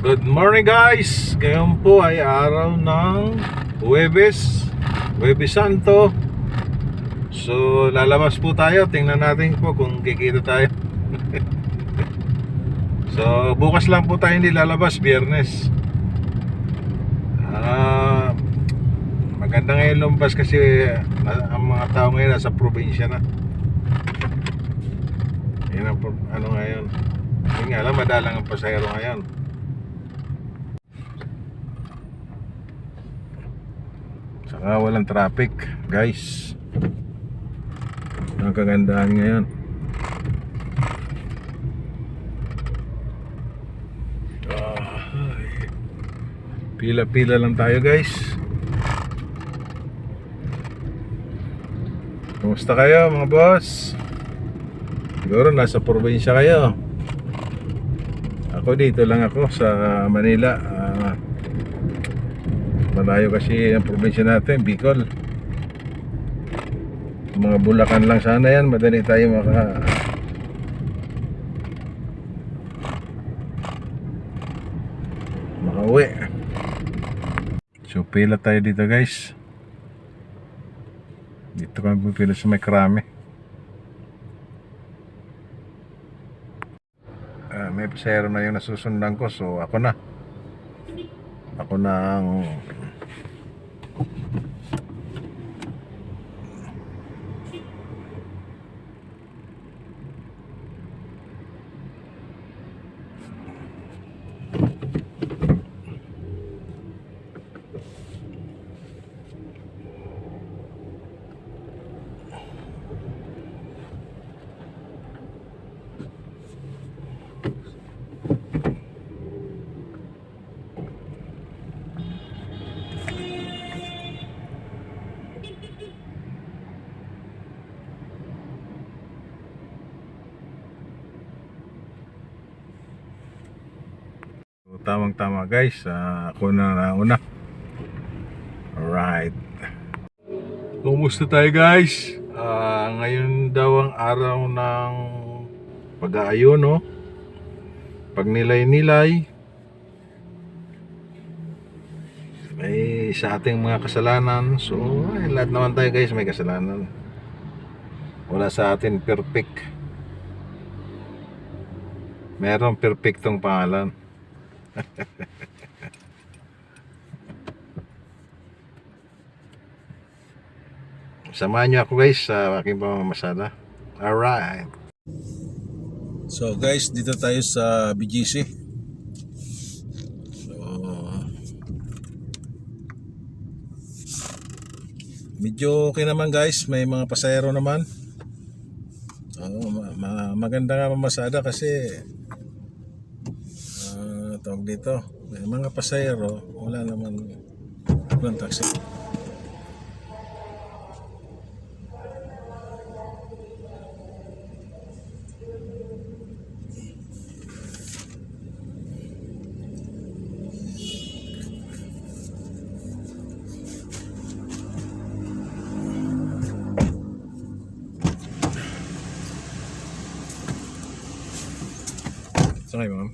Good morning guys! Ngayon po ay araw ng Huwebes Santo. So lalabas po tayo. Tingnan natin po kung kikita tayo. So bukas lang po tayo hindi lalabas, Biyernes. Maganda ngayon lumabas kasi ang mga tao ngayon nasa probinsya na. Yan ang ano ngayon. Hindi nga lang, madalang ang pasahero ngayon. Saka walang traffic, guys. Ang kagandahan ngayon. Pila-pila lang tayo, guys. Kumusta kayo, mga boss? Siguro nasa probinsya kayo. Ako dito lang ako sa Manila. Malayo kasi ang probinsya natin, Bicol. Mga Bulacan lang sana yan, madali tayo makauwi. So pila tayo dito, guys. Dito kami pila sa may Krame. May pasahero na yung nasusundan ko, so ako na ang tamang-tama, guys. Ako na nauna. Alright. Kumusta tayo, guys? Ngayon daw ang araw ng pag-aayon, no? Pagnilay-nilay. May sa ating mga kasalanan. So, lahat naman tayo, guys, may kasalanan. Wala sa atin perfect. Merong perfectong pangalan. Samahan nyo ako, guys, sa aking pamamasada. Alright. So guys, dito tayo sa BGC. So medyo okay naman, guys. May mga pasahero naman. Maganda nga mamasada kasi tawag dito, may mga pasahero, wala naman walang taxi. Sakay, ma'am.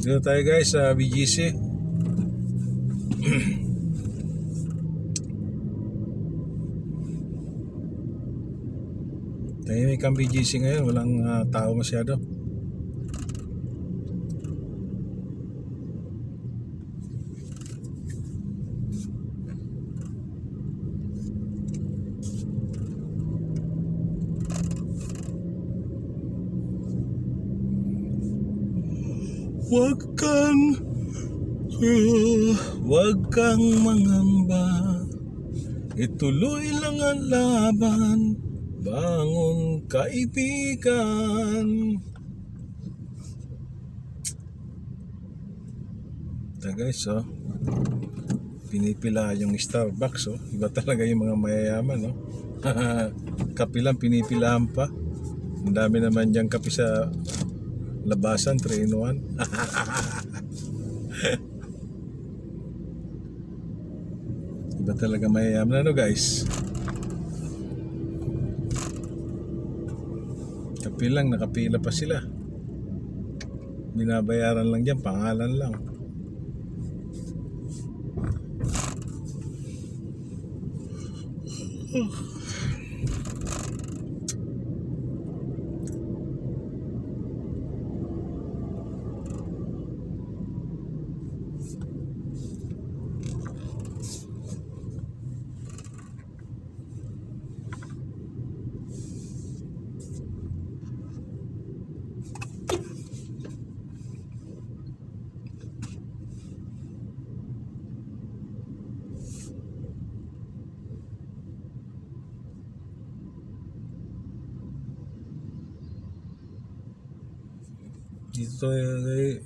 Dito tayo guys sa BGC. Tahimik ang BGC ngayon, walang tao masyado. Huwag kang, huwag kang mangamba. Ituloy lang ang laban. Bangon kaibigan. Ito guys, oh. Pinipila yung Starbucks, oh. Iba talaga yung mga mayayaman, oh. Kape lang pinipilahan pa. Ang dami naman dyan kape sa labasan, 3-in-1. Iba talaga mayayaman, ano guys. Kape lang, nakapila pa sila. Binabayaran lang dyan, pangalan lang.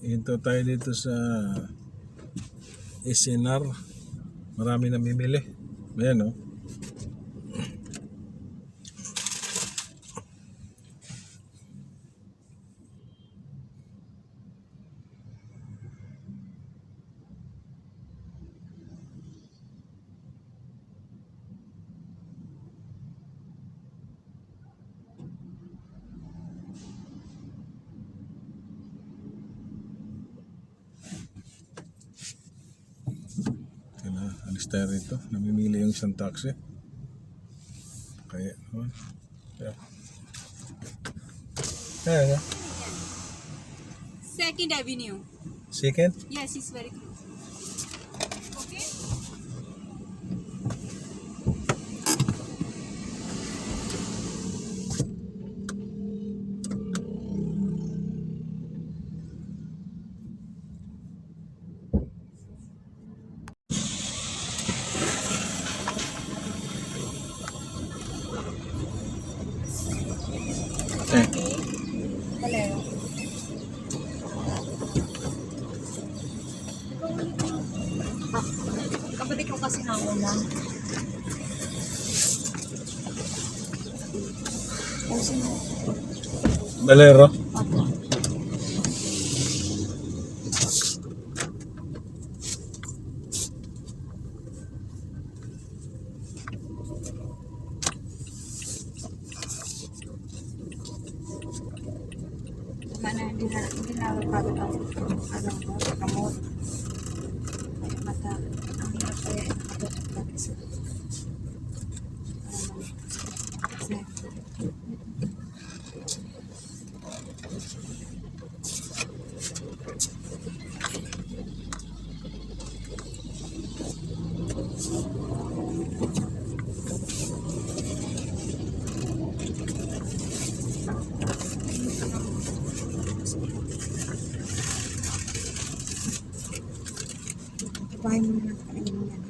Dito tayo dito sa SNR. Marami namimili. Ayan, oh. Alis tayo rito. Namimili yung isang taxi. Kaya, oh. Yeah. Kaya, Second Avenue. second? Yes, it's very close. Okay. Valero. Kapatid ko kasi nauna. Valero. Mana hindi na pagod ang kamot. Ay mata. Ang hirap kaya nakatulog sa bahay mo na kainin yan.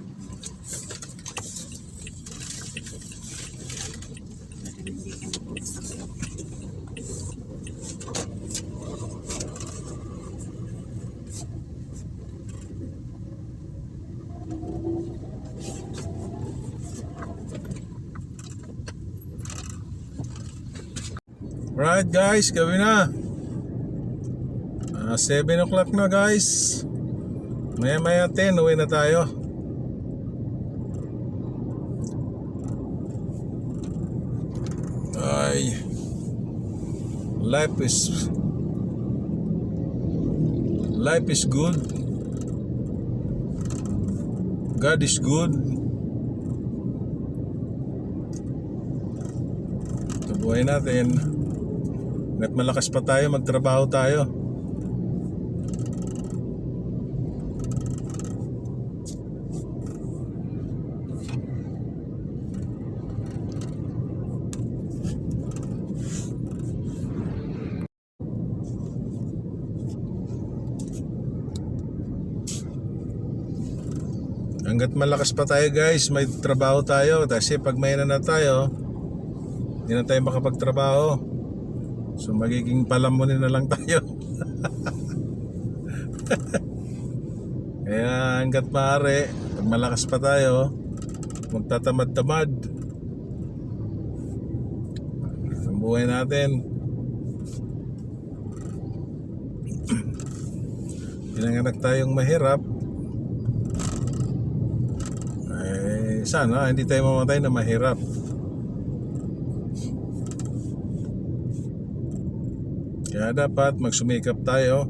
Right guys, gawin na. 7 o'clock na guys. Maya 10, uwi na tayo. Ay, life is good. God is good. Ito buhay natin. At malakas pa tayo, magtrabaho tayo. Hanggat malakas pa tayo guys, may trabaho tayo. Kasi pag may na tayo, hindi na tayo makapagtrabaho. So magiging palamunin na lang tayo. Kaya hanggat maaari, pag malakas pa tayo, magtatamad-tamad. Ang buhay natin. Pinanganak tayong mahirap. Sana hindi tayo mamatay na mahirap. Kaya dapat magsumikap tayo